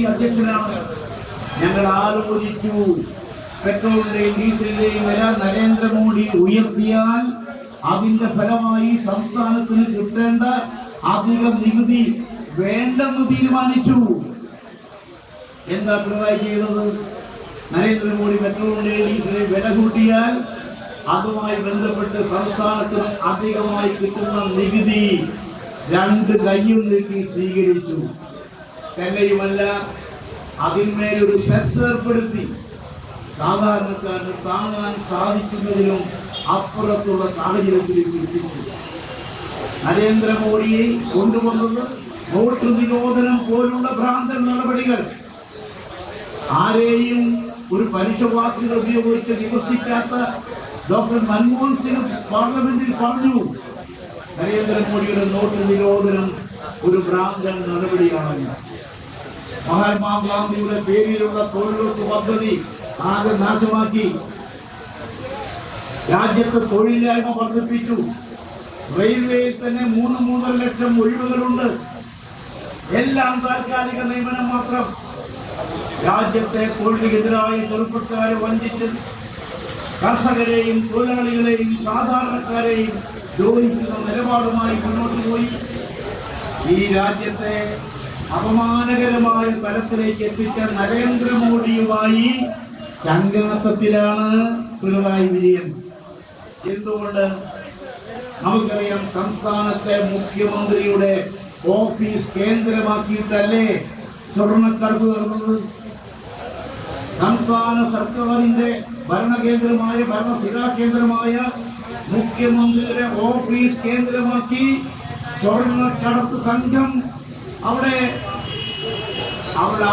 അധ്യക്ഷനാണ്. ഞങ്ങൾ ആലോചിച്ചു, പെട്രോളിന്റെയും ഡീസലിന്റെയും വില നരേന്ദ്രമോദി ഉയർത്തിയാൽ അതിന്റെ ഫലമായി സംസ്ഥാനത്തിന് കിട്ടേണ്ട അധിക നികുതി വേണ്ടെന്ന് തീരുമാനിച്ചു. എന്താ പിണറായി ചെയ്തത്? നരേന്ദ്രമോദി പെട്രോളിന്റെയും ഡീസലിന്റെയും വില കൂട്ടിയാൽ അതുമായി ബന്ധപ്പെട്ട് സംസ്ഥാനത്തിന് അധികമായി കിട്ടുന്ന നികുതി രണ്ട് കൈയും നീട്ടി സ്വീകരിച്ചു. തന്നെയുമല്ല, അതിന്മേലൊരു സെസ് ഏർപ്പെടുത്തി. സാധാരണക്കാരന് താങ്ങാൻ സാധിക്കുന്നതിലും അപ്പുറത്തുള്ള സാഹചര്യത്തിലേക്ക് എത്തിച്ചു. നരേന്ദ്രമോദിയെ കൊണ്ടുവന്നത് വോട്ട് നിരോധനം പോലുള്ള ഭ്രാന്തൻ നടപടികൾ. ആരെയും ഒരു പലിശവാക്കുകൾ ഉപയോഗിച്ച് വിമർശിക്കാത്ത ഡോക്ടർ മൻമോഹൻ സിംഗ് പാർലമെന്റിൽ പറഞ്ഞു, നരേന്ദ്രമോദിയുടെ നോട്ട് നിരോധനം ഒരു ഭ്രാന്തൻ നടപടിയാണ്. മഹാത്മാഗാന്ധിയുടെ പേരിലുള്ള തൊഴിലുറപ്പ് പദ്ധതി ആകെ നാശമാക്കി. രാജ്യത്ത് തൊഴിലില്ലായ്മ വർദ്ധിപ്പിച്ചു. റെയിൽവേയിൽ തന്നെ 3-3.5 ലക്ഷം ഒഴിവുകളുണ്ട്. എല്ലാം താൽക്കാലിക നിയമനം മാത്രം. രാജ്യത്തെ തൊഴിലിനെതിരായ ചെറുപ്പക്കാരെ വഞ്ചിച്ച് കർഷകരെയും തൊഴിലാളികളെയും സാധാരണക്കാരെയും ദ്രോഹിക്കുന്ന നിലപാടുമായി മുന്നോട്ട് പോയി ഈ രാജ്യത്തെ അപമാനകരമായ തലത്തിലേക്ക് എത്തിച്ച നരേന്ദ്രമോദിയുമായി ചങ്ങാത്തത്തിലാണ് പിണറായി വിജയൻ. എന്തുകൊണ്ട്? നമുക്കറിയാം, സംസ്ഥാനത്തെ മുഖ്യമന്ത്രിയുടെ ഓഫീസ് കേന്ദ്രമാക്കിയിട്ടല്ലേ സ്വർണ്ണക്കടത്ത് നടന്നത്. സംസ്ഥാന സർക്കാരിന്റെ ഭരണകേന്ദ്രമായ ഭരണസിരാകേന്ദ്രമായ മുഖ്യമന്ത്രിയുടെ ഓഫീസ് കേന്ദ്രമാക്കി സ്വർണ്ണക്കടത്ത് സംഘം അവിടെ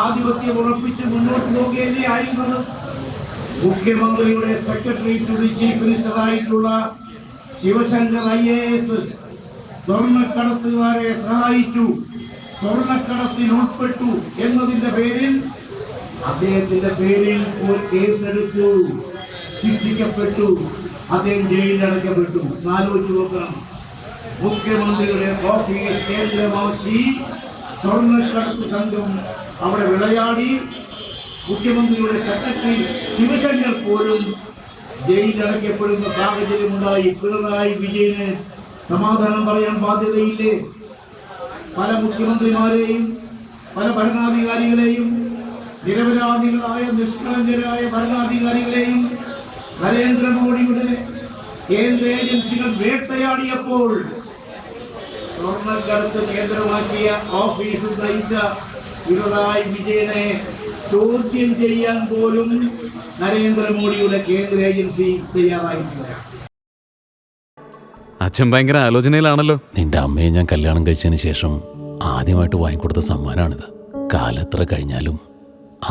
ആധിപത്യം ഉറപ്പിച്ച് മുന്നോട്ട് പോവുകയല്ലേ ആയിരുന്നത്. മുഖ്യമന്ത്രിയുടെ സെക്രട്ടറി ടു ദി ചീഫ് മിനിസ്റ്ററായിട്ടുള്ള ശിവശങ്കർ IAS സ്വർണ്ണക്കടത്തുകാരെ സഹായിച്ചു, സ്വർണ്ണക്കടത്തിൽ ഉൾപ്പെട്ടു എന്നതിന്റെ പേരിൽ അദ്ദേഹത്തിന്റെ പേരിൽ ഒരു കേസെടുത്തു, ശിക്ഷിക്കപ്പെട്ടു, അദ്ദേഹം ജയിലിലടയ്ക്കപ്പെട്ടു. ആലോചിച്ചു നോക്കണം. മുഖ്യമന്ത്രിയുടെ ഓഫീസ് കേന്ദ്രമാക്കി സ്വർണ്ണക്കടത്ത് സംഘം അവിടെ വിളയാടി. മുഖ്യമന്ത്രിയുടെ സെക്രട്ടറി ശിവശങ്കർ പോലും ജയിലിലടയ്ക്കപ്പെടുന്ന സാഹചര്യമുണ്ടായി. പിണറായി വിജയന് സമാധാനം പറയാൻ ബാധ്യതയില്ലേ? പല മുഖ്യമന്ത്രിമാരെയും പല ഭരണാധികാരികളെയും നിരപരാധികളായ നിഷ്കളങ്കരായ ഭരണാധികാരികളെയും നരേന്ദ്രമോദിയുടെ കേന്ദ്ര ഏജൻസികൾ വേട്ടയാടിയപ്പോൾ സ്വർണ്ണക്കടത്ത് കേന്ദ്രമാക്കിയ ഓഫീസ് നയിച്ച പിണറായി വിജയനെ ചോദ്യം ചെയ്യാൻ പോലും നരേന്ദ്രമോദിയുടെ കേന്ദ്ര ഏജൻസി തയ്യാറായിട്ടില്ല. അച്ഛൻ ഭയങ്കര ആലോചനയിലാണല്ലോ. നിന്റെ അമ്മയെ ഞാൻ കല്യാണം കഴിച്ചതിന് ശേഷം ആദ്യമായിട്ട് വാങ്ങിക്കൊടുത്ത സമ്മാനമാണിത്. കാലെത്ര കഴിഞ്ഞാലും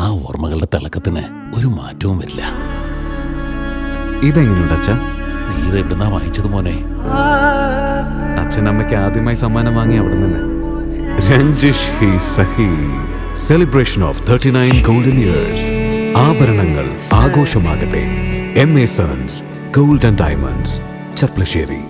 ആ ഓർമ്മകളുടെ തിളക്കത്തിന് ഒരു മാറ്റവും വരില്ല. ഇതെങ്ങനെയുണ്ട് അച്ഛാ? നീ ഇത് എവിടുന്നാ വാങ്ങിച്ചത് മോനെ? അച്ഛൻ അമ്മയ്ക്ക് ആദ്യമായി സമ്മാനം വാങ്ങി അവിടെ നിന്ന്. രഞ്ജിഷ് ഹി സഹി. Celebration of 39 golden years. ആഭരണങ്ങൾ ആഘോഷമാകട്ടെ. MA sons gold and diamonds, ചപ്ലശ്ശേരി.